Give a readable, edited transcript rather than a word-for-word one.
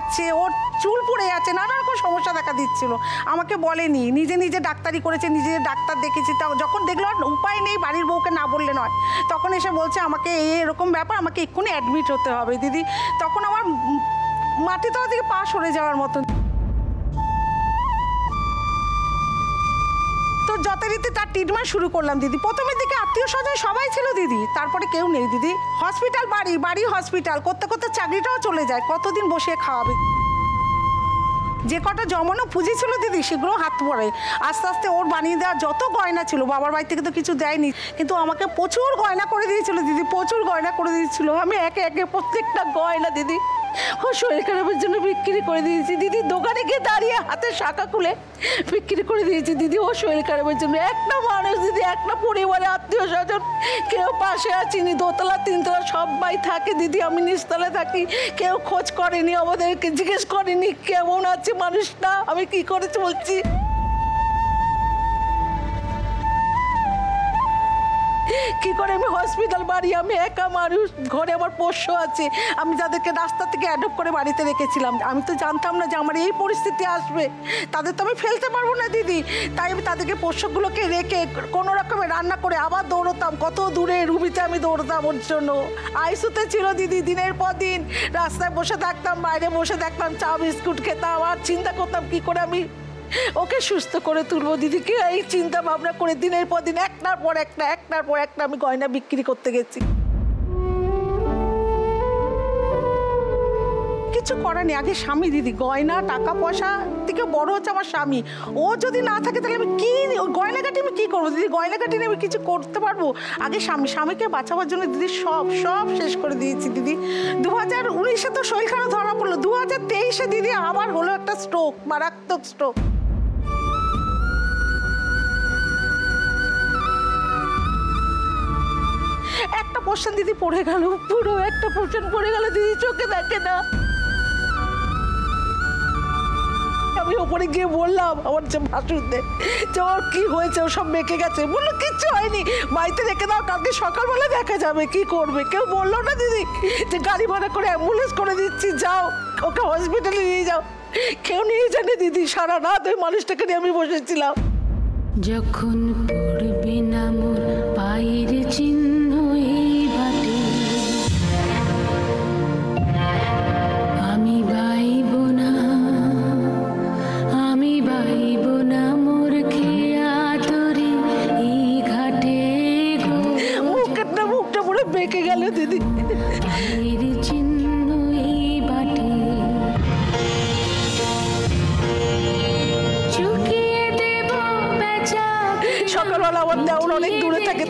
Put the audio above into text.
যাচ্ছে, ওর চুল পড়ে যাচ্ছে, নানা রকম সমস্যা দেখা দিচ্ছিল। আমাকে বলেনি, নিজে নিজে ডাক্তারি করেছে, নিজে ডাক্তার দেখেছি। যখন দেখলো আর উপায় নেই, বাড়ির বউকে না বললে নয়, তখন এসে বলছে আমাকে এরকম ব্যাপার, আমাকে এক্ষুনি অ্যাডমিট হতে হবে। দিদি তখন আমার মাটি তলা থেকে পা সরে যাওয়ার মতন। তো যথারীতি তার ট্রিটমেন্ট শুরু করলাম দিদি। প্রথমের দিকে আত্মীয় স্বজন সবাই ছিল দিদি, তারপরে কেউ নেই দিদি। হসপিটাল বাড়ি, বাড়ি হসপিটাল করতে করতে চাকরিটাও চলে যায়। কতদিন বসে খাওয়াবে? যে কটা জমানো পুঁজি ছিল দিদি সেগুলো হাত পড়ে। আস্তে আস্তে ওর বানিয়ে দেওয়া যত গয়না ছিল, বাবার বাড়ি থেকে তো কিছু দেয়নি, কিন্তু আমাকে প্রচুর গয়না করে দিয়েছিল দিদি, প্রচুর গয়না করে দিয়েছিল। আমি একে একে প্রত্যেকটা গয়না দিদি ও শরীর খারাপের জন্য বিক্রি করে দিয়েছি দিদি। দোকানে গিয়ে দাঁড়িয়ে হাতে শাখা খুলে বিক্রি করে দিয়েছি দিদি ও শরীর খারাপের জন্য। একটা মানুষ দিদি, একটা পরিবারে আত্মীয় স্বজন কেউ পাশে আছিনি। দোতলা তিনতলা সবাই থাকে দিদি, আমি নিচতলা থাকি। কেউ খোঁজ করেনি, আমাদেরকে জিজ্ঞেস করেনি কেমন আছে মানুষটা, আমি কি করে চলছি। কি করে আমি হসপিটাল বাড়ি, আমি একা মানুষ, ঘরে আমার পোষ্য আছে, আমি যাদেরকে রাস্তা থেকে অ্যাডপ্ট করে বাড়িতে রেখেছিলাম। আমি তো জানতাম না যে আমার এই পরিস্থিতি আসবে, তাদের তো আমি ফেলতে পারবো না দিদি। তাই আমি তাদেরকে পোষ্যগুলোকে রেখে কোনো রকমে রান্না করে আবার দৌড়তাম, কত দূরে রুবিতে আমি দৌড়তাম ওর জন্য। আইসুতে ছিল দিদি, দিনের পর দিন রাস্তায় বসে থাকতাম, বাইরে বসে থাকতাম, চা বিস্কুট খেতাম আর চিন্তা করতাম কি করে আমি ওকে সুস্থ করে তুলবো দিদিকে। এই চিন্তা ভাবনা করে দিনের পর দিন একটার পর একটা আমি গয়না বিক্রি করতে গেছি। কিছু করার নেই, আগে স্বামী দিদি। গয়না টাকা পয়সা থেকে বড় হচ্ছে আমার স্বামী। ও যদি না থাকে তাহলে আমি কি গয়নাঘাটি আমি কি করবো দিদি? গয়নাঘাটি নিয়ে আমি কিছু করতে পারবো? আগে স্বামীকে বাঁচাবার জন্য দিদি সব শেষ করে দিয়েছি দিদি। 2019-এ তো শরীর খারাপ ধরা পড়লো, 2023-এ দিদি আবার হলো একটা স্ট্রোক, মারাত্মক স্ট্রোক। একটা পোর্শন দিদি পড়ে গেল, পুরো একটা পোর্শন পড়ে গেল দিদি, চোখে দেখে না। আমি ওপরে গিয়ে বললাম আমার যে ভাসুরদের যে ওর কি হয়েছে, ও সব মেকে গেছে। বললো কিচ্ছু হয়নি, বাড়িতে রেখে দাও, কালকে সকালবেলা দেখা যাবে কি করবে। কেউ বললো না দিদি যে গাড়ি ভাড়া করে অ্যাম্বুলেন্স করে দিচ্ছি, যাও ওকে হসপিটালে নিয়ে যাও। কেউ নিয়ে জানে দিদি, সারা রাত ওই মানুষটাকে নিয়ে আমি বসেছিলাম। যখন পড়বে না মোর পায়ের চিহ্ন এই বাটে, আমি বাইব না মোর খেয়া তরি এই ঘাটে গো। মুখটা পুরো বেঁকে গেল দিদি। পায়ের চিহ্ন এই বাটে, সকালবেলা আমার দেওর অনেক দূরে থাকে।